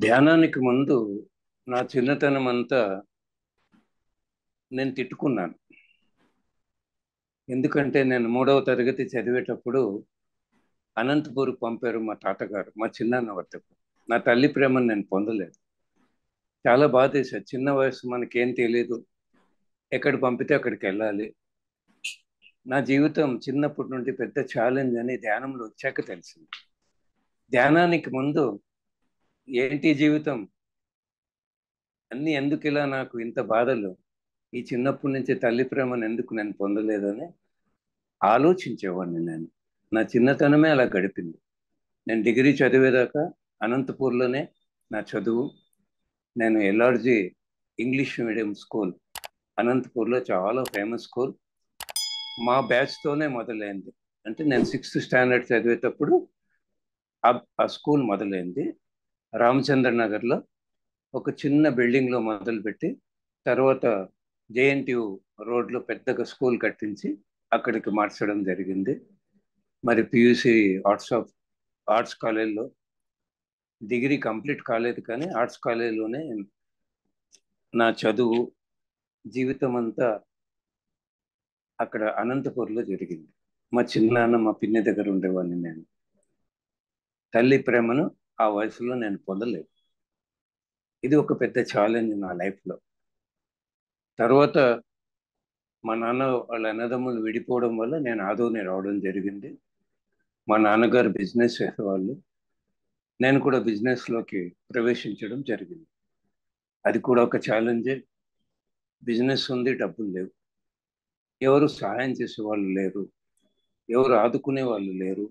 ధ్యానానికి ముందు నా చిన్నతనం అంతా నేను తిట్టుకున్నాను. ఎందుకంటే నేను 3వ తరగతి చదివేటప్పుడు అనంతపూర్ పంపారు మా తాతగారు, మా చిన్నాన్న వద్దకు. నా తల్లి ప్రేమను నేను పొందలేదు. చాలా బాధేశారు. చిన్న వయసు, మనకేం తెలియదు, ఎక్కడ పంపితే అక్కడికి వెళ్ళాలి. నా జీవితం చిన్నప్పటి నుండి పెద్ద ఛాలెంజ్ అని ధ్యానంలో వచ్చాక తెలిసింది. ధ్యానానికి ముందు ఏంటి జీవితం, అన్ని ఎందుకు ఇలా నాకు ఇంత బాధలు, ఈ చిన్నప్పటి నుంచి తల్లి ప్రేమను ఎందుకు నేను పొందలేదని ఆలోచించేవాడిని నేను. నా చిన్నతనమే అలా గడిపింది. నేను డిగ్రీ చదివేదాకా అనంతపూర్లోనే నా చదువు. నేను ఎల్ఆర్జి ఇంగ్లీష్ మీడియం స్కూల్, అనంతపూర్లో చాలా ఫేమస్ స్కూల్. మా బ్యాచ్తోనే మొదలైంది. అంటే నేను 6th స్టాండర్డ్ చదివేటప్పుడు ఆ స్కూల్ మొదలైంది. రామచంద్ర నగర్లో ఒక చిన్న బిల్డింగ్లో మొదలుపెట్టి, తర్వాత జేఎన్టీయు రోడ్లో పెద్దగా స్కూల్ కట్టించి అక్కడికి మార్చడం జరిగింది. మరి పియూసి ఆర్ట్స్ కాలేజ్లో, డిగ్రీ కంప్లీట్ కాలేదు కానీ ఆర్ట్స్ కాలేజ్లోనే నా చదువు జీవితం అంతా అక్కడ అనంతపూర్లో జరిగింది. మా చిన్నాన్న, మా పిన్ని దగ్గర ఉండేవాడిని నేను. తల్లి ప్రేమను ఆ వయసులో నేను పొందలేదు. ఇది ఒక పెద్ద ఛాలెంజ్ నా లైఫ్లో. తర్వాత మా నాన్న వాళ్ళ అన్నదమ్ములు విడిపోవడం వల్ల నేను ఆదోని రావడం జరిగింది. మా నాన్నగారు బిజినెస్ చేసేవాళ్ళు. నేను కూడా బిజినెస్లోకి ప్రవేశించడం జరిగింది. అది కూడా ఒక ఛాలెంజే. బిజినెస్ ఉంది, డబ్బులు లేవు, ఎవరు సహాయం చేసే వాళ్ళు లేరు, ఎవరు ఆదుకునే వాళ్ళు లేరు.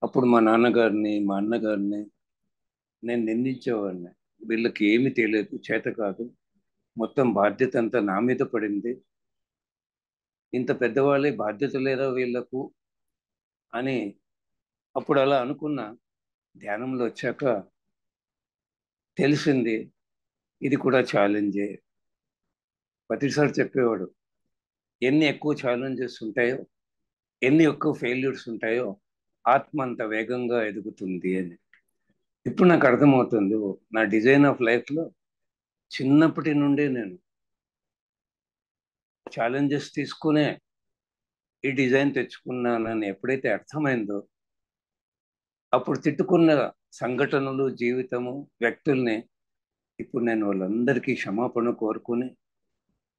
అప్పుడు మా నాన్నగారిని, మా అన్నగారిని నేను నిందించేవాడిని. వీళ్ళకి ఏమీ తెలియదు, చేత కాదు, మొత్తం బాధ్యత అంతా నా మీద పడింది, ఇంత పెద్దవాళ్ళే బాధ్యత లేదా వీళ్ళకు అని అప్పుడు అలా అనుకున్న. ధ్యానంలో వచ్చాక తెలిసింది ఇది కూడా ఛాలెంజే. ప్రతిసారి చెప్పేవాడు, ఎన్ని ఎక్కువ ఛాలెంజెస్ ఉంటాయో, ఎన్ని ఎక్కువ ఫెయిల్యూర్స్ ఉంటాయో, ఆత్మ అంత వేగంగా ఎదుగుతుంది అని. ఇప్పుడు నాకు అర్థమవుతుంది, నా డిజైన్ ఆఫ్ లైఫ్లో చిన్నప్పటి నుండి నేను ఛాలెంజెస్ తీసుకునే ఈ డిజైన్ తెచ్చుకున్నానని ఎప్పుడైతే అర్థమైందో, అప్పుడు తిట్టుకున్న సంఘటనలు, జీవితము, వ్యక్తుల్ని ఇప్పుడు నేను వాళ్ళందరికీ క్షమాపణ కోరుకుని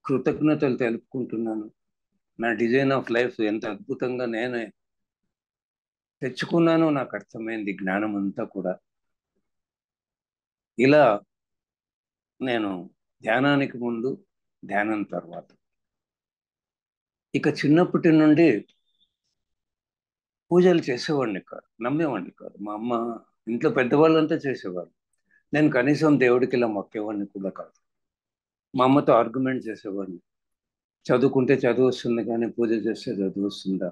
కృతజ్ఞతలు తెలుపుకుంటున్నాను. నా డిజైన్ ఆఫ్ లైఫ్ ఎంత అద్భుతంగా నేనే తెచ్చుకున్నానో నాకు అర్థమైంది, జ్ఞానం అంతా కూడా. ఇలా నేను ధ్యానానికి ముందు, ధ్యానం తర్వాత, ఇక చిన్నప్పటి నుండి పూజలు చేసేవాడిని కాదు, నమ్మేవాడిని కాదు. మా అమ్మ, ఇంట్లో పెద్దవాళ్ళంతా చేసేవాళ్ళు. నేను కనీసం దేవుడికి ఇలా మొక్కేవాడిని కూడా కాదు. మా అమ్మతో ఆర్గ్యుమెంట్ చేసేవాడిని. చదువుకుంటే చదువు వస్తుంది కానీ పూజ చేస్తే చదువు వస్తుందా?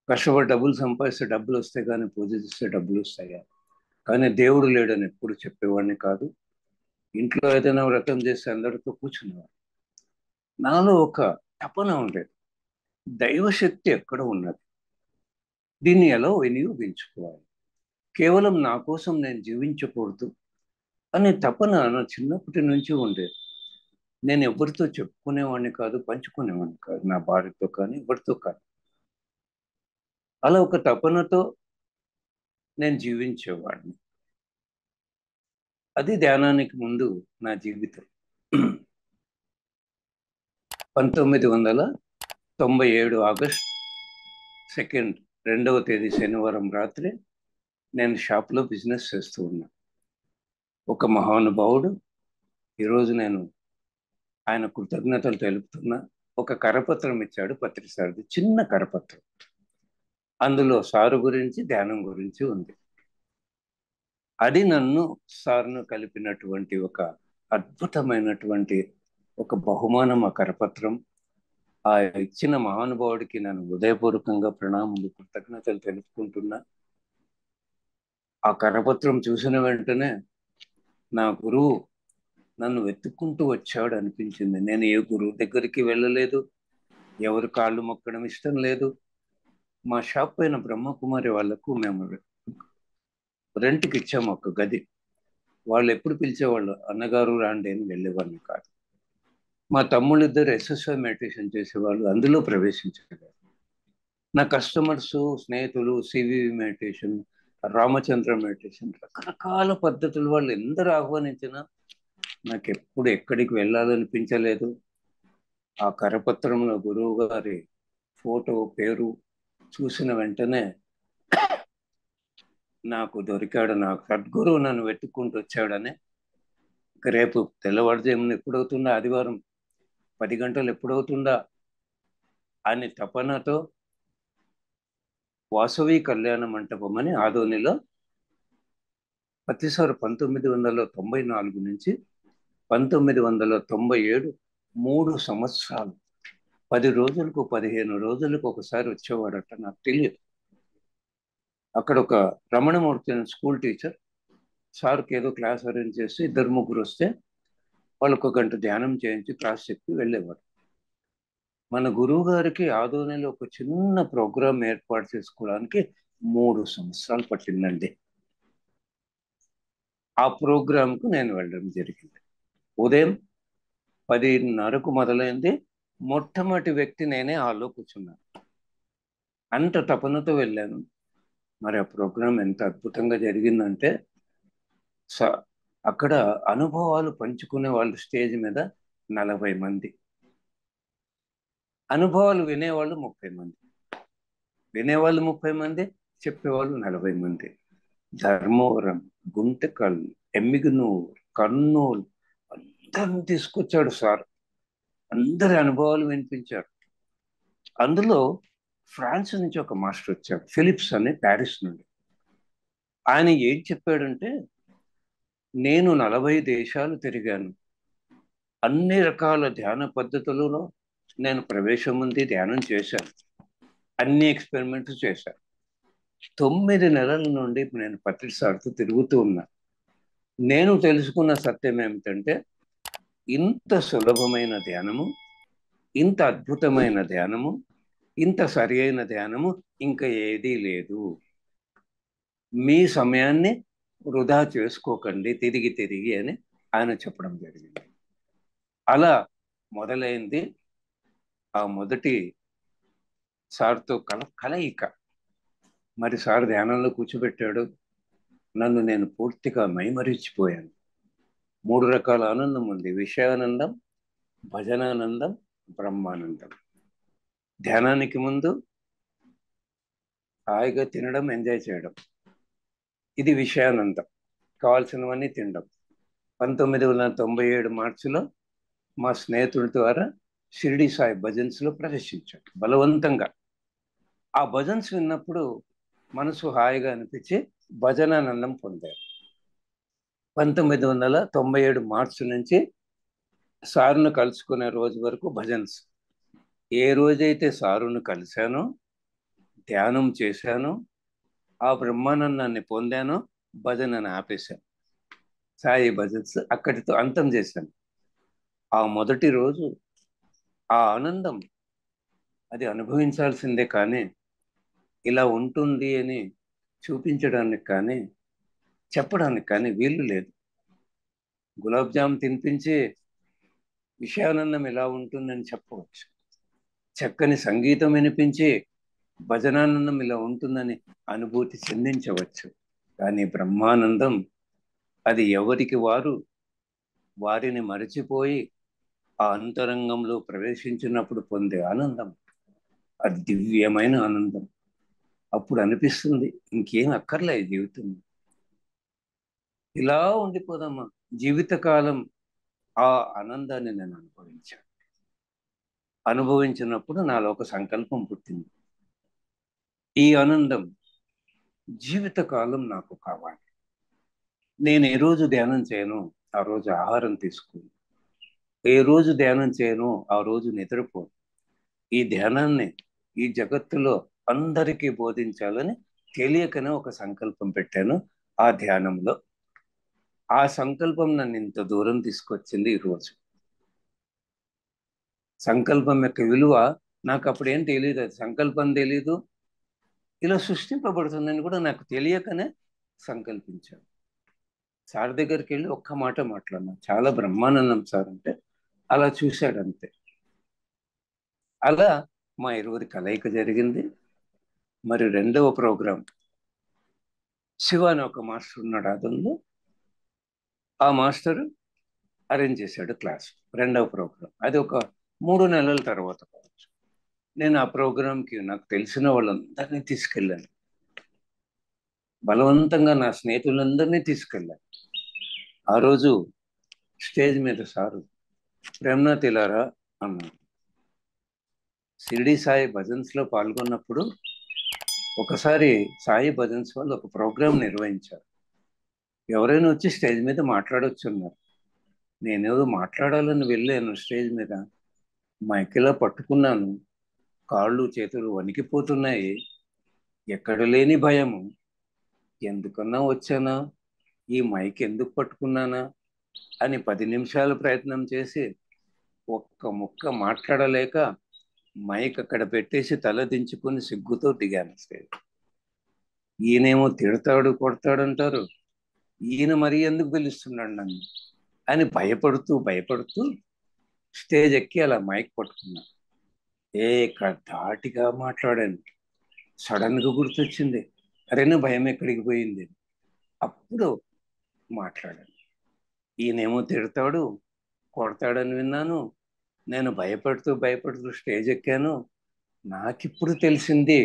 కష్టపడి డబ్బులు సంపాదిస్తే డబ్బులు వస్తాయి కానీ పూజ చేస్తే డబ్బులు వస్తాయా? కానీ దేవుడు లేడని ఎప్పుడు చెప్పేవాడిని కాదు. ఇంట్లో ఏదైనా వ్రతం చేస్తే అందరితో కూర్చునేవాడు. నాలో ఒక తపన ఉండేది, దైవశక్తి ఎక్కడ ఉన్నది, దీన్ని ఎలా వినియోగించుకోవాలి, కేవలం నా కోసం నేను జీవించకూడదు అనే తపన నా చిన్నప్పటి నుంచి ఉండేది. నేను ఎవరితో చెప్పుకునేవాడిని కాదు, పంచుకునేవాడిని కాదు, నా భార్యతో కానీ ఎవరితో కాదు. అలా ఒక తపనతో నేను జీవించేవాడిని. అది ధ్యానానికి ముందు నా జీవితం. 1997 ఆగస్ట్ 2, 2వ తేదీ శనివారం రాత్రి నేను షాప్లో బిజినెస్ చేస్తూ ఉన్నా. ఒక మహానుభావుడు, ఈరోజు నేను ఆయన కృతజ్ఞతలు తెలుపుతున్నా, ఒక కరపత్రం ఇచ్చాడు, పత్రిసారిది, చిన్న కరపత్రం. అందులో సారు గురించి, ధ్యానం గురించి ఉంది. అది నన్ను, సార్ను కలిపినటువంటి ఒక అద్భుతమైనటువంటి ఒక బహుమానం, ఆ కరపత్రం. ఆ ఇచ్చిన మహానుభావుడికి నేను హృదయపూర్వకంగా ప్రణామాలు, కృతజ్ఞతలు తెలుపుకుంటున్నా. ఆ కరపత్రం చూసిన వెంటనే నా గురువు నన్ను వెతుక్కుంటూ వచ్చాడు అనిపించింది. నేను ఏ గురువు దగ్గరికి వెళ్ళలేదు, ఎవరి కాళ్ళు మొక్కడం ఇష్టం లేదు. మా షాప్ పైన బ్రహ్మకుమారి వాళ్లకు మేము రెంట్కి ఇచ్చాము ఒక గది. వాళ్ళు ఎప్పుడు పిలిచేవాళ్ళు అన్నగారు రాండి అని వెళ్ళేవాడిని కాదు. మా తమ్ముళ్ళు ఇద్దరు ఎస్ఎస్ఐ మెడిటేషన్ చేసేవాళ్ళు, అందులో ప్రవేశించారు. నా కస్టమర్స్, స్నేహితులు సివివి మెడిటేషన్, రామచంద్ర మెడిటేషన్, రకరకాల పద్ధతులు వాళ్ళు ఎందరు ఆహ్వానించినా నాకు ఎప్పుడు ఎక్కడికి వెళ్ళాలనిపించలేదు. ఆ కరపత్రంలో గురువు గారి ఫోటో, పేరు చూసిన వెంటనే నాకు దొరికాడు, నాకు సద్గురువు నన్ను వెతుక్కుంటూ వచ్చాడని. రేపు తెల్లవారుజామున ఎప్పుడవుతుందా, ఆదివారం 10 గంటలు ఎప్పుడవుతుందా అని తపనతో వాసవి కళ్యాణ మంటపం అని ఆదోనిలో ప్రతిసారి 1994 నుంచి 1997, 3 సంవత్సరాలు 10 రోజులకు 15 రోజులకు ఒకసారి వచ్చేవాడట. నాకు తెలియదు. అక్కడ ఒక రమణమూర్తి అనే స్కూల్ టీచర్ సార్కి ఏదో క్లాస్ అరేంజ్ చేసి ఇద్దరు ముగ్గురు వస్తే వాళ్ళకు 1 గంట ధ్యానం చేయించి క్లాస్ చెప్పి వెళ్ళేవారు. మన గురువు గారికి ఆదోనిలో ఒక చిన్న ప్రోగ్రాం ఏర్పాటు చేసుకోవడానికి 3 సంవత్సరాలు పట్టిందండి. ఆ ప్రోగ్రాంకు నేను వెళ్ళడం జరిగింది. ఉదయం 10:30కు మొదలైంది. మొట్టమొదటి వ్యక్తి నేనే హాల్లో కూర్చున్నాను. అంత తపనతో వెళ్ళాను. మరి ఆ ప్రోగ్రాం ఎంత అద్భుతంగా జరిగిందంటే, అక్కడ అనుభవాలు పంచుకునే వాళ్ళు స్టేజ్ మీద 40 మంది, అనుభవాలు వినేవాళ్ళు 30 మంది, వినేవాళ్ళు 30 మంది, చెప్పేవాళ్ళు 40 మంది. ధర్మవరం, గుంటకల్, ఎమ్మిగనూరు, కర్నూలు అందరిని తీసుకొచ్చాడు సార్. అందరి అనుభవాలు వినిపించారు. అందులో ఫ్రాన్స్ నుంచి ఒక మాస్టర్ వచ్చాడు, ఫిలిప్స్ అని, ప్యారిస్ నుండి. ఆయన ఏం చెప్పాడంటే, నేను 40 దేశాలు తిరిగాను, అన్ని రకాల ధ్యాన పద్ధతులలో నేను ప్రవేశం ఉంది, ధ్యానం చేశాను, అన్ని ఎక్స్పెరిమెంట్స్ చేశాను. 9 నెలల నుండి నేను ప్రతిసారితో తిరుగుతూ ఉన్నా. నేను తెలుసుకున్న సత్యం ఏమిటంటే, ఇంత సులభమైన ధ్యానము, ఇంత అద్భుతమైన ధ్యానము, ఇంత సరి అయిన ధ్యానము ఇంకా ఏదీ లేదు. మీ సమయాన్ని వృధా చేసుకోకండి తిరిగి తిరిగి అని ఆయన చెప్పడం జరిగింది. అలా మొదలైంది ఆ మొదటి సార్తో కలయిక. మరి సార్ ధ్యానంలో కూర్చోబెట్టాడు. నన్ను నేను పూర్తిగా మైమరిచిపోయాను. 3 రకాల ఆనందం ఉంది: విషయానందం, భజనానందం, బ్రహ్మానందం. ధ్యానానికి ముందు హాయిగా తినడం, ఎంజాయ్ చేయడం, ఇది విషయానందం, కావాల్సినవన్నీ తినడం. 1997 మార్చిలో మా స్నేహితుడి ద్వారా షిరిడి సాయి భజన్స్లో ప్రవేశించాడు బలవంతంగా. ఆ భజన్స్ విన్నప్పుడు మనసు హాయిగా అనిపించి భజనానందం పొందారు. 1997 మార్చి నుంచి సారును కలుసుకునే రోజు వరకు భజన్స్. ఏ రోజైతే సారును కలిశానో, ధ్యానం చేశానో, ఆ బ్రహ్మానందాన్ని పొందానో, భజనను ఆపేశాను. సాయి భజన్స్ అక్కడితో అంతం చేశాను. ఆ మొదటి రోజు ఆ ఆనందం అది అనుభవించాల్సిందే, కానీ ఇలా ఉంటుంది అని చూపించడానికి కానీ చెప్పడానికి కానీ వీలు లేదు. గులాబ్ జామ్ తినిపించి విషయానందం ఎలా ఉంటుందని చెప్పవచ్చు. చక్కని సంగీతం వినిపించి భజనానందం ఇలా ఉంటుందని అనుభూతి చెందించవచ్చు. కానీ బ్రహ్మానందం అది ఎవరికి వారు వారిని మరచిపోయి ఆ అంతరంగంలో ప్రవేశించినప్పుడు పొందే ఆనందం అది దివ్యమైన ఆనందం. అప్పుడు అనిపిస్తుంది ఇంకేం అక్కర్లే ఈ జీవితం, ఇలా ఉండిపోదమ్మా. జీవితకాలం ఆ ఆనందాన్ని నేను అనుభవించాను. అనుభవించినప్పుడు నాలో ఒక సంకల్పం పుట్టింది, ఈ ఆనందం జీవితకాలం నాకు కావాలి. నేను ఏ రోజు ధ్యానం చేయను ఆ రోజు ఆహారం తీసుకోను, ఏ రోజు ధ్యానం చేయను ఆ రోజు నిద్రపోను. ఈ ధ్యానాన్ని ఈ జగత్తులో అందరికీ బోధించాలని తెలియకనే ఒక సంకల్పం పెట్టాను ఆ ధ్యానంలో. ఆ సంకల్పం నన్ను ఇంత దూరం తీసుకొచ్చింది. ఈరోజు సంకల్పం యొక్క విలువ నాకు అప్పుడేం తెలియదు. అది సంకల్పం తెలీదు, ఇలా సృష్టింపబడుతుందని కూడా నాకు తెలియకనే సంకల్పించాను. సార్ దగ్గరికి వెళ్ళి ఒక్క మాట మాట్లాడినా, చాలా బ్రహ్మానందం సార్ అంటే అలా చూశాడు అంతే. అలా మా ఇరువురి కలయిక జరిగింది. మరి రెండవ ప్రోగ్రాం శివ అని ఒక మాస్టర్ ఉన్నాడు అదన్లో, ఆ మాస్టర్ అరేంజ్ చేశాడు క్లాస్. రెండవ ప్రోగ్రాం అది ఒక 3 నెలల తర్వాత కావచ్చు. నేను ఆ ప్రోగ్రాంకి నాకు తెలిసిన వాళ్ళందరినీ తీసుకెళ్ళాను, బలవంతంగా నా స్నేహితులందరినీ తీసుకెళ్ళాను. ఆ రోజు స్టేజ్ మీద సారు ప్రేమ్నాథ్ ఇలారా అన్నాడు. షిరిడి సాయి భజన్స్లో పాల్గొన్నప్పుడు ఒకసారి సాయి భజన్స్ వాళ్ళు ఒక ప్రోగ్రాం నిర్వహించారు. ఎవరైనా వచ్చి స్టేజ్ మీద మాట్లాడొచ్చు అన్నారు. నేనేదో మాట్లాడాలని వెళ్ళాను స్టేజ్ మీద, మైకిలా పట్టుకున్నాను, కాళ్ళు చేతులు వణికిపోతున్నాయి. ఎక్కడ లేని భయము, ఎందుకన్నా వచ్చానా, ఈ మైక్ ఎందుకు పట్టుకున్నానా అని 10 నిమిషాలు ప్రయత్నం చేసి ఒక్క ముక్క మాట్లాడలేక మైక్ అక్కడ పెట్టేసి తల దించుకొని సిగ్గుతో దిగాను స్టేజ్. ఈయనేమో తిడతాడు కొడతాడంటారు, ఈయన మరీ ఎందుకు పిలుస్తున్నాడు నన్ను అని భయపడుతూ భయపడుతూ స్టేజ్ ఎక్కి అలా మైక్ పట్టుకున్నా. ధాటిగా మాట్లాడాను. సడన్ గా గుర్తొచ్చింది, అరే నా భయం ఎక్కడికి పోయింది. అప్పుడు మాట్లాడాను. ఈయనేమో తిడతాడు కొడతాడని విన్నాను, నేను భయపడుతూ భయపడుతూ స్టేజ్ ఎక్కాను. నాకిప్పుడు తెలిసింది,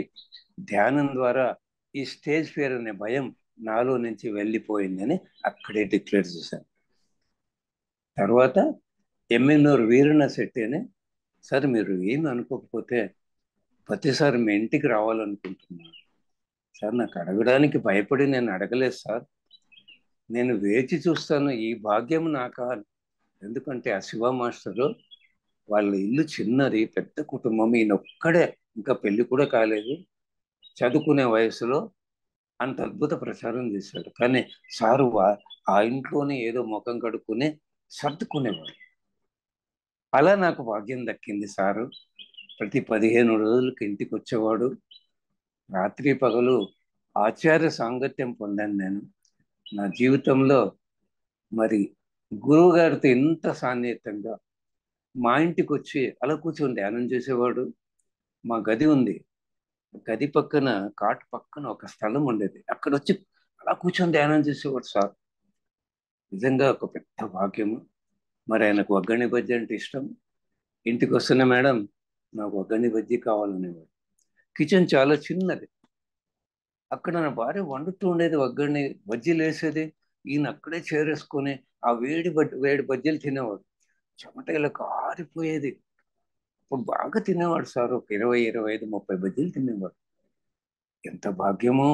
ధ్యానం ద్వారా ఈ స్టేజ్ ఫియర్ అనే భయం నాలో నుంచి వెళ్ళిపోయిందని అక్కడే డిక్లేర్ చేశాను. తర్వాత ఎమ్మెన్నూరు వీరన్న శెట్టి అని, సార్ మీరు ఏమి అనుకోకపోతే ప్రతిసారి మీ ఇంటికి రావాలనుకుంటున్నాను సార్. నాకు అడగడానికి భయపడి నేను అడగలేదు సార్, నేను వేచి చూస్తాను, ఈ భాగ్యం నాకా. ఎందుకంటే ఆ శివ మాస్టరు వాళ్ళ ఇల్లు చిన్నది, పెద్ద కుటుంబం, ఈయన ఒక్కడే, ఇంకా పెళ్లి కూడా కాలేదు, చదువుకునే వయసులో అంత అద్భుత ప్రచారం చేశాడు. కానీ సారు ఆ ఇంట్లోనే ఏదో ముఖం కడుక్కుని సర్దుకునేవాడు. అలా నాకు భాగ్యం దక్కింది. సారు ప్రతి 15 రోజులకి ఇంటికి వచ్చేవాడు. రాత్రి పగలు ఆచార్య సాంగత్యం పొందాను నేను నా జీవితంలో. మరి గురువు గారితో ఇంత సాన్నిహిత్యంగా మా ఇంటికి వచ్చి అలా కూర్చొని ధ్యానం చేసేవాడు. మా గది ఉంది, గది పక్కన కాటు పక్కన ఒక స్థలం ఉండేది, అక్కడ వచ్చి అలా కూర్చొని ధ్యానం చేసేవాడు సార్. నిజంగా ఒక పెద్ద భాగ్యము. మరి ఆయనకు ఒగ్గని బజ్జీ అంటే ఇష్టం. ఇంటికి వస్తున్న మేడం నాకు ఒగ్గని బజ్జీ కావాలనేవాడు. కిచెన్ చాలా చిన్నది, అక్కడ నా భార్య వండుతూ ఉండేది, ఒగ్గని బజ్జీలు వేసేది, ఈయన అక్కడే చేరేసుకొని ఆ వేడి బజ్జీలు తినేవాడు. చెమట ఇలా కారిపోయేది. అప్పుడు బాగా తినేవాడు సార్, ఒక 20, 25, 30 బజ్జీలు తినేవాడు. ఎంత భాగ్యమో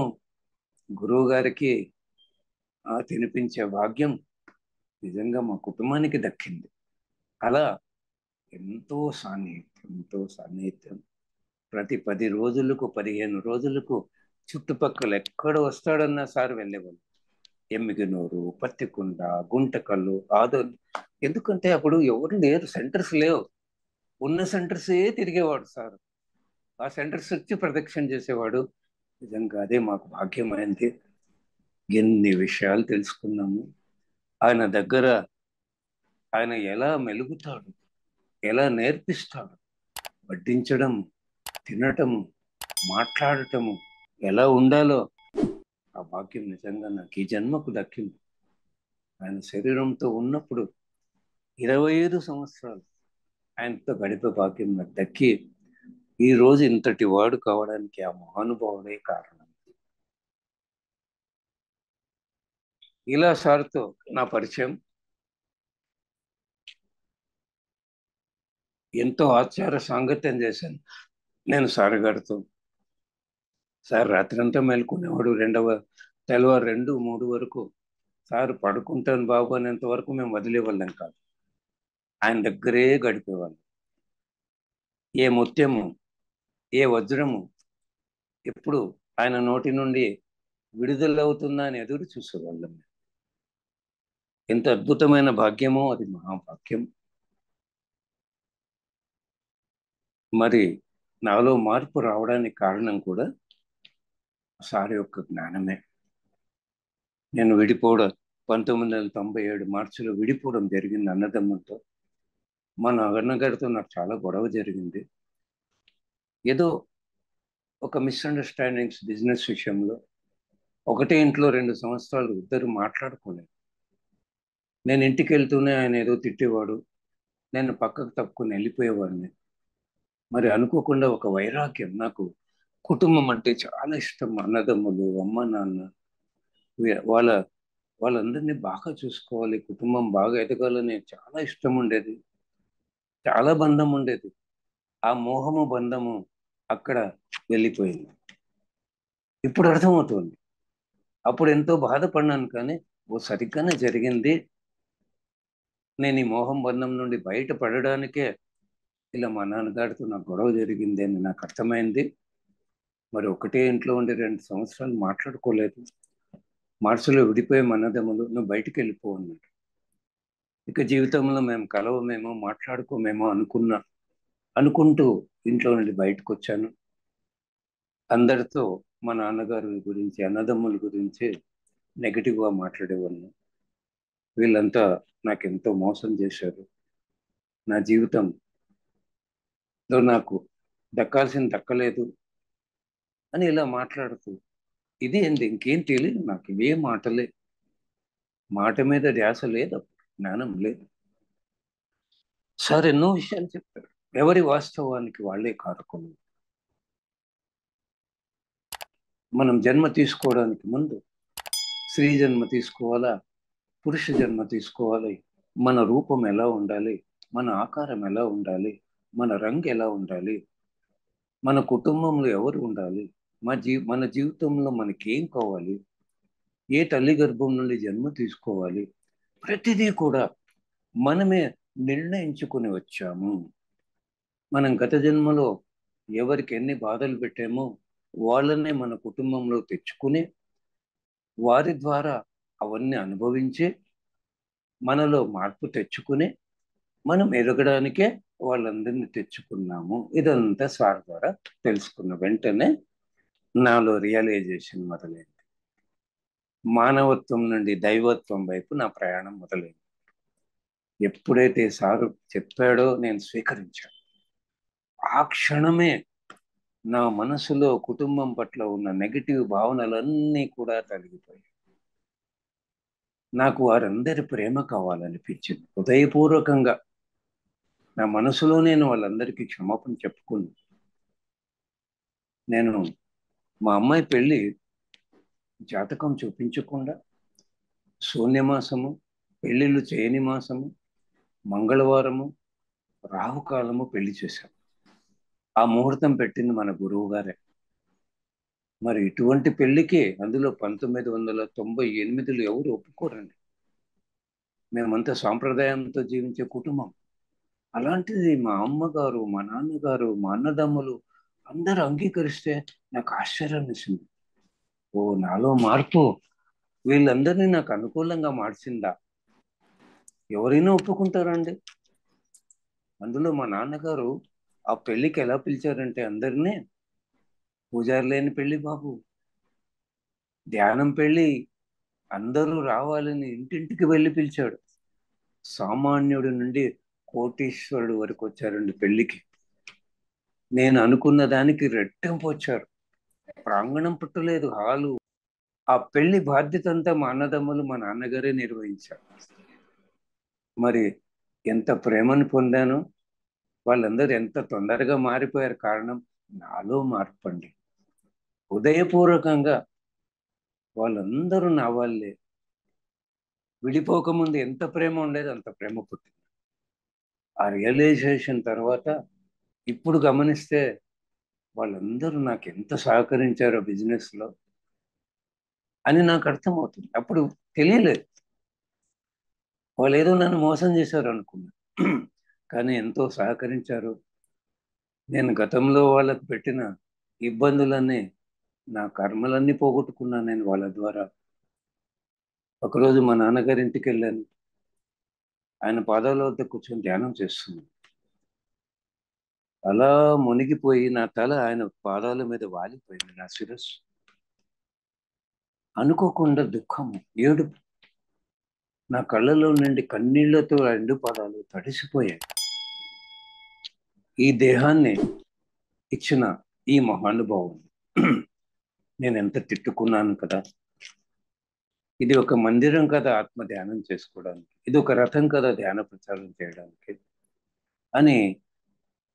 గురువు గారికి తినిపించే భాగ్యం నిజంగా మా కుటుంబానికి దక్కింది. అలా ఎంతో సాన్నిహిత్యం. ప్రతి 10 రోజులకు 15 రోజులకు చుట్టుపక్కల ఎక్కడ వస్తాడన్నా సార్ వెళ్ళేవాళ్ళు. ఎమ్మిగనూరు, పత్తికొండ, గుంటకల్లు, ఆదోని. ఎందుకంటే అప్పుడు ఎవరు లేరు, సెంటర్స్ లేవు. ఉన్న సెంటర్సే తిరిగేవాడు సార్. ఆ సెంటర్స్ వచ్చి ప్రదక్షిణ చేసేవాడు. నిజంగా అదే మాకు భాగ్యమైంది. ఎన్ని విషయాలు తెలుసుకున్నాము ఆయన దగ్గర. ఆయన ఎలా మెలుగుతాడు, ఎలా నేర్పిస్తాడు, వడ్డించడం, తినటము, మాట్లాడటము, ఎలా ఉండాలో, ఆ భాగ్యం నిజంగా నాకు ఈ జన్మకు దక్కింది. ఆయన శరీరంతో ఉన్నప్పుడు 25 సంవత్సరాలు ఆయనతో గడిపే భాగ్యం నాకు దక్కి ఈ రోజు ఇంతటి వాడు కావడానికి ఆ మహానుభావుడే కారణం. ఇలా సార్తో నా పరిచయం. ఎంతో ఆచార సాంగత్యం చేశాను నేను సార్ గారితో. సార్ రాత్రంతా మేల్కొనేవాడు, తెల్లవారు 2, 3 వరకు. సార్ పడుకుంటాను బాబు అనేంత వరకు మేము వదిలేవాళ్ళం కాదు, ఆయన దగ్గరే గడిపేవాళ్ళం. ఏ ముత్యము, ఏ వజ్రము ఎప్పుడు ఆయన నోటి నుండి విడుదలవుతుందా అని ఎదురు చూసేవాళ్ళం. ఎంత అద్భుతమైన భాగ్యమో అది, మహాభాగ్యం. మరి నాలో మార్పు రావడానికి కారణం కూడా సార్ యొక్క జ్ఞానమే. నేను విడిపోవడం 1997 మార్చిలో విడిపోవడం జరిగింది అన్నదమ్ములతో. మా నాన్నగారితో నాకు చాలా గొడవ జరిగింది. ఏదో ఒక మిస్అండర్స్టాండింగ్స్ బిజినెస్ విషయంలో. ఒకటే ఇంట్లో 2 సంవత్సరాలు ఇద్దరు మాట్లాడుకోలేదు. నేను ఇంటికి వెళ్తూనే ఆయన ఏదో తిట్టేవాడు. నేను పక్కకు తప్పుకొని వెళ్ళిపోయేవాడిని. మరి అనుకోకుండా ఒక వైరాగ్యం. నాకు కుటుంబం అంటే చాలా ఇష్టం. అన్నదమ్ములు, అమ్మ నాన్న, వాళ్ళ వాళ్ళందరినీ బాగా చూసుకోవాలి, కుటుంబం బాగా ఎదగాలని చాలా ఇష్టం ఉండేది. చాలా బంధం ఉండేది. ఆ మోహము బంధము అక్కడ వెళ్ళిపోయింది. ఇప్పుడు అర్థమవుతుంది. అప్పుడు ఎంతో బాధపడినాను, కానీ ఓ సరిగ్గానే జరిగింది. నేను ఈ మోహం బంధం నుండి బయటపడడానికే ఇలా మా నాన్నగారితో నాకు గొడవ జరిగింది అని నాకు అర్థమైంది. మరి ఒకటే ఇంట్లో ఉండి 2 సంవత్సరాలు మాట్లాడుకోలేదు. మార్చిలో విడిపోయే అన్నదమ్ములు, నువ్వు బయటికి వెళ్ళిపో అన్నాడు. ఇక జీవితంలో మేము కలవమేమో, మాట్లాడుకోమేమో అనుకుంటూ ఇంట్లో నుండి బయటకు వచ్చాను. అందరితో మా నాన్నగారి గురించి, అన్నదమ్ముల గురించి నెగిటివ్గా మాట్లాడేవాళ్ళు. వీళ్ళంతా నాకెంతో మోసం చేశారు. నా జీవితంలో నాకు దక్కాల్సింది దక్కలేదు అని ఇలా మాట్లాడుతూ, ఇది ఏంటి ఇంకేం తెలియదు నాకు, ఇవే మాటలే. మాట మీద ధ్యాస లేదు, జ్ఞానం లేదు. సార్ ఎన్నో విషయాలు చెప్తారు. ఎవరి వాస్తవానికి వాళ్ళే కారకులు. మనం జన్మ తీసుకోవడానికి ముందు స్త్రీ జన్మ తీసుకోవాలా, పురుష జన్మ తీసుకోవాలి, మన రూపం ఎలా ఉండాలి, మన ఆకారం ఎలా ఉండాలి, మన రంగు ఎలా ఉండాలి, మన కుటుంబంలో ఎవరు ఉండాలి, మన జీవితంలో మనకేం కావాలి, ఏ తల్లి గర్భం నుండి జన్మ తీసుకోవాలి, ప్రతిదీ కూడా మనమే నిర్ణయించుకుని వచ్చాము. మనం గత జన్మలో ఎవరికి ఎన్ని బాధలు పెట్టామో వాళ్ళనే మన కుటుంబంలో తెచ్చుకుని వారి ద్వారా అవన్నీ అనుభవించి మనలో మార్పు తెచ్చుకుని మనం ఎదగడానికే వాళ్ళందరినీ తెచ్చుకున్నాము. ఇదంతా సార్ ద్వారా తెలుసుకున్న వెంటనే నాలో రియలైజేషన్ మొదలైంది. మానవత్వం నుండి దైవత్వం వైపు నా ప్రయాణం మొదలైంది. ఎప్పుడైతే సారు చెప్పాడో నేను స్వీకరించాను. ఆ క్షణమే నా మనసులో కుటుంబం పట్ల ఉన్న నెగిటివ్ భావనలన్నీ కూడా తొలగిపోయాయి. నాకు వారందరి ప్రేమ కావాలనిపించింది. హృదయపూర్వకంగా నా మనసులో నేను వాళ్ళందరికీ క్షమాపణ చెప్పుకున్నాను. నేను మా అమ్మాయి పెళ్లి జాతకం చూపించకుండా శూన్యమాసము, పెళ్లిళ్ళు చేయని మాసము, మంగళవారము, రాహుకాలము పెళ్లి చేశాం. ఆ ముహూర్తం పెట్టింది మన గురువు గారే. మరి ఇటువంటి పెళ్లికి అందులో 1998లో ఎవరు ఒప్పుకోరండి. మేమంతా సాంప్రదాయంతో జీవించే కుటుంబం. అలాంటిది మా అమ్మగారు, మా నాన్నగారు, మా అన్నదమ్ములు అందరూ అంగీకరిస్తే నాకు ఆశ్చర్యం వేసింది. ఓ నాలో మార్పు వీళ్ళందరినీ నాకు అనుకూలంగా మార్చిందా? ఎవరైనా ఒప్పుకుంటారండి? అందులో మా నాన్నగారు ఆ పెళ్లికి ఎలా పిలిచారంటే అందరినీ, పూజారి లేని పెళ్లి బాబు, ధ్యానం పెళ్లి, అందరూ రావాలని ఇంటింటికి వెళ్ళి పిలిచాడు. సామాన్యుడి నుండి కోటీశ్వరుడు వరకు వచ్చారండి పెళ్లికి. నేను అనుకున్న దానికి రెట్టింపు వచ్చారు. ప్రాంగణం పుట్టలేదు, హాలు. ఆ పెళ్లి బాధ్యత అంతా మా అన్నదమ్ములు, మా నాన్నగారే నిర్వహించారు. మరి ఎంత ప్రేమను పొందాను, వాళ్ళందరూ ఎంత తొందరగా మారిపోయారు. కారణం నాలో మార్పు అండి. హృదయపూర్వకంగా వాళ్ళందరూ నా వాళ్ళే. విడిపోకముందు ఎంత ప్రేమ ఉండేది, అంత ప్రేమ పుట్టింది. ఆ రియలైజేషన్ తర్వాత ఇప్పుడు గమనిస్తే వాళ్ళందరూ నాకు ఎంత సహకరించారో బిజినెస్లో అని నాకు అర్థమవుతుంది. అప్పుడు తెలియలేదు, వాళ్ళు ఏదో నన్ను మోసం చేశారు అనుకున్నా. కానీ ఎంతో సహకరించారు. నేను గతంలో వాళ్ళకు పెట్టిన ఇబ్బందులన్నీ, నా కర్మలన్నీ పోగొట్టుకున్నాను నేను వాళ్ళ ద్వారా. ఒకరోజు మా నాన్నగారి ఇంటికి వెళ్ళాను. ఆయన పాదాల వద్ద కూర్చొని ధ్యానం చేస్తున్నాను. అలా మునిగిపోయి నా తల ఆయన పాదాల మీద వాలిపోయింది, నా శిరస్సు. అనుకోకుండా దుఃఖము, ఏడుపు. నా కళ్ళలో నుండి కన్నీళ్లతో రెండు పాదాలు తడిసిపోయాయి. ఈ దేహాన్ని ఇచ్చిన ఈ మహానుభావుని నేను ఎంత తిట్టుకున్నాను కదా. ఇది ఒక మందిరం కదా ఆత్మ ధ్యానం చేసుకోవడానికి, ఇది ఒక రథం కదా ధ్యాన ప్రచారం చేయడానికి అని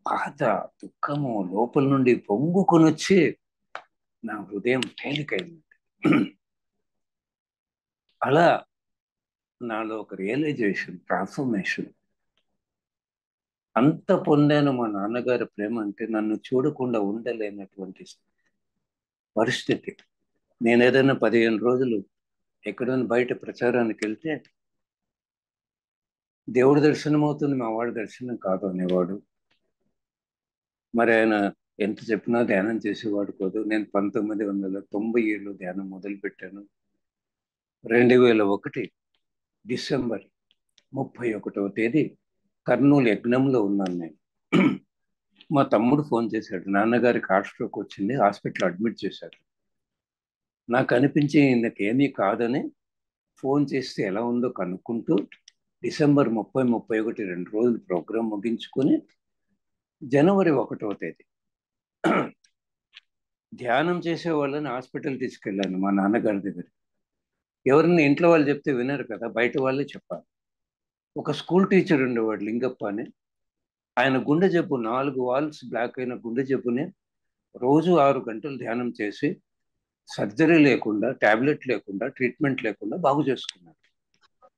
బాధ, దుఃఖము లోపల నుండి పొంగుకొని వచ్చి నా హృదయం తేలికైంది. అలా నాలో ఒక రియలైజేషన్, ట్రాన్స్ఫర్మేషన్. అంత పొందాను మా నాన్నగారి ప్రేమ అంటే నన్ను చూడకుండా ఉండలేనటువంటి పరిస్థితి. నేను ఏదైనా 15 రోజులు ఎక్కడైనా బయట ప్రచారానికి వెళ్తే దేవుడి దర్శనం అవుతుంది, మా వాడి దర్శనం కాదు అనేవాడు. మరి ఆయన ఎంత చెప్పినా ధ్యానం చేసేవాడు కాదు. నేను 1997లో ధ్యానం మొదలుపెట్టాను. 2001 డిసెంబర్ 31వ తేదీ కర్నూలు యజ్ఞంలో ఉన్నాను నేను. మా తమ్ముడు ఫోన్ చేశాడు, నాన్నగారికి హార్ట్ స్ట్రోక్ వచ్చింది, హాస్పిటల్ అడ్మిట్ చేశారు. నాకు అనిపించి ఈయనకేమీ కాదని ఫోన్ చేస్తే ఎలా ఉందో కనుక్కుంటూ డిసెంబర్ 30, 31 2 రోజులు ప్రోగ్రాం ముగించుకొని జనవరి 1వ తేదీ ధ్యానం చేసే వాళ్ళని హాస్పిటల్ తీసుకెళ్ళాను మా నాన్నగారి దగ్గర. ఎవరిని ఇంట్లో వాళ్ళు చెప్తే వినరు కదా, బయట వాళ్ళే చెప్పాలి. ఒక స్కూల్ టీచర్ ఉండేవాడు లింగప్ప అని. ఆయన గుండె జబ్బు, 4 వాల్స్ బ్లాక్ అయిన గుండె జబ్బుని రోజు 6 గంటలు ధ్యానం చేసి సర్జరీ లేకుండా, టాబ్లెట్ లేకుండా, ట్రీట్మెంట్ లేకుండా బాగు చేసుకున్నాడు.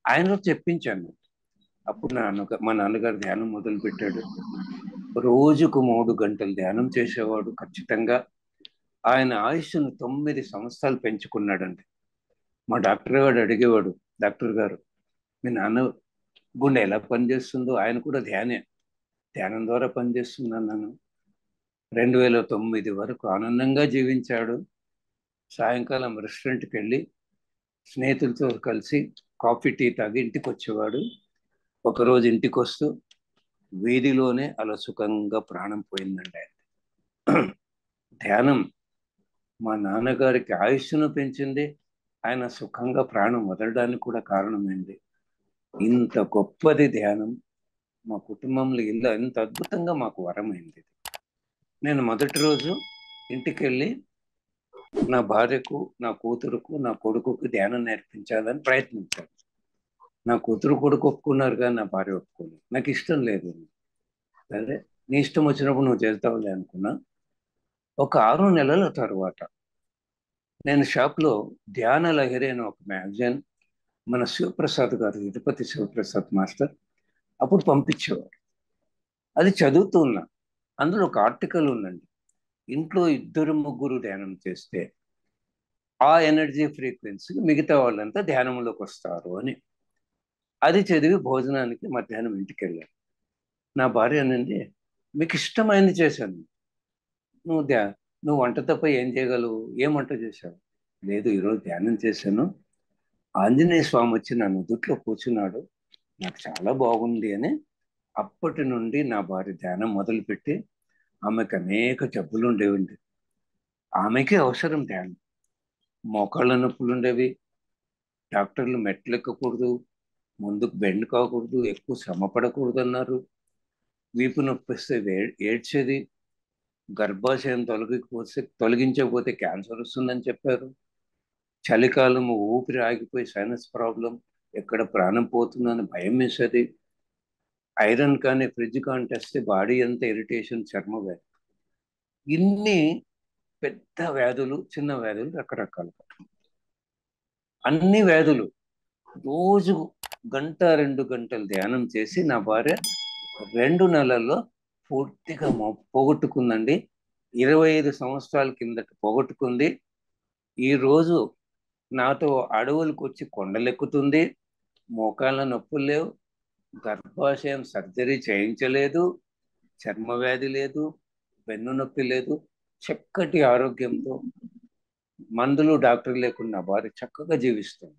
ఆయనతో చెప్పించాను. అప్పుడు మా నాన్నగారు ధ్యానం మొదలు పెట్టాడు. రోజుకు 3 గంటలు ధ్యానం చేసేవాడు ఖచ్చితంగా. ఆయన ఆయుష్ను 9 సంవత్సరాలు పెంచుకున్నాడండి. మా డాక్టర్ గారు అడిగేవాడు, డాక్టర్ గారు మీ నాన్న గుండె ఎలా పనిచేస్తుందో, ఆయన కూడా ధ్యానం ద్వారా పనిచేస్తున్నాను. నన్ను 2009 వరకు ఆనందంగా జీవించాడు. సాయంకాలం రెస్టారెంట్కి వెళ్ళి స్నేహితులతో కలిసి కాఫీ టీ తాగి ఇంటికి వచ్చేవాడు. ఒకరోజు ఇంటికి వస్తూ వీధిలోనే అలా సుఖంగా ప్రాణం పోయిందండి ఆయన. ధ్యానం మా నాన్నగారికి ఆయుష్ను పెంచింది, ఆయన సుఖంగా ప్రాణం వదలడానికి కూడా కారణమైంది. ఇంత గొప్పది ధ్యానం మా కుటుంబంలో ఇలా ఇంత అద్భుతంగా మాకు వరమైంది. నేను మొదటి రోజు ఇంటికి వెళ్ళి నా భార్యకు, నా కూతురుకు, నా కొడుకుకు ధ్యానం నేర్పించాలని ప్రయత్నించాను. నా కూతురు కొడుకు ఒప్పుకున్నారు కానీ నా భార్య ఒప్పుకోలేదు. నాకు ఇష్టం లేదు. సరే నీ ఇష్టం వచ్చినప్పుడు నువ్వు చేస్తావులే అనుకున్నా. ఒక 6 నెలల తర్వాత నేను షాప్లో ధ్యాన లహరి అని ఒక మ్యాగజైన్ మన శివప్రసాద్ గారు, తిరుపతి శివప్రసాద్ మాస్టర్ అప్పుడు పంపించేవారు. అది చదువుతూ ఉన్నా. అందులో ఒక ఆర్టికల్ ఉందండి, ఇంట్లో 2, 3 ధ్యానం చేస్తే ఆ ఎనర్జీ ఫ్రీక్వెన్సీ మిగతా వాళ్ళంతా ధ్యానంలోకి వస్తారు అని. అది చదివి భోజనానికి మధ్యాహ్నం ఇంటికి వెళ్ళాను. నా భార్య అనండి, మీకు ఇష్టమైంది చేశాను. నువ్వు నువ్వు వంట తప్ప ఏం చేయగలవు, ఏం వంట చేశావు? లేదు, ఈరోజు ధ్యానం చేశాను, ఆంజనేయ స్వామి వచ్చి నా నుదుట్లో కూర్చున్నాడు, నాకు చాలా బాగుంది అని. అప్పటి నుండి నా భార్య ధ్యానం మొదలుపెట్టి, ఆమెకు అనేక జబ్బులు ఉండేవండి. ఆమెకే అవసరం ధ్యానం. మోకాళ్ళ నొప్పులు ఉండేవి, డాక్టర్లు మెట్లు ఎక్కకూడదు, ముందుకు బెండ్ కాకూడదు, ఎక్కువ శ్రమ పడకూడదు అన్నారు. వీపు నొప్పి వస్తే ఏడ్చేది, గర్భాశయం తొలగించకపోతే క్యాన్సర్ వస్తుందని చెప్పారు. చలికాలం ఊపిరి ఆగిపోయి సైనస్ ప్రాబ్లం, ఎక్కడ ప్రాణం పోతుందని భయం వేసేది. ఐరన్ కానీ ఫ్రిడ్జ్ కానీ తెస్తే బాడీ అంతా ఇరిటేషన్, చర్మ వ్యాధి. ఇన్ని పెద్ద వ్యాధులు, చిన్న వ్యాధులు రకరకాలుగా, అన్ని వ్యాధులు. రోజు 1-2 గంటలు ధ్యానం చేసి నా భార్య 2 నెలల్లో పూర్తిగా పోగొట్టుకుందండి. 25 సంవత్సరాల కిందట పోగొట్టుకుంది. ఈరోజు నాతో అడవులకు వచ్చి కొండలెక్కుతుంది. మోకాళ్ళ నొప్పులు లేవు, గర్భాశయం సర్జరీ చేయించలేదు, చర్మ వ్యాధి లేదు, వెన్ను నొప్పి లేదు, చక్కటి ఆరోగ్యంతో మందులు డాక్టర్ లేకుండా భార్య చక్కగా జీవిస్తుంది.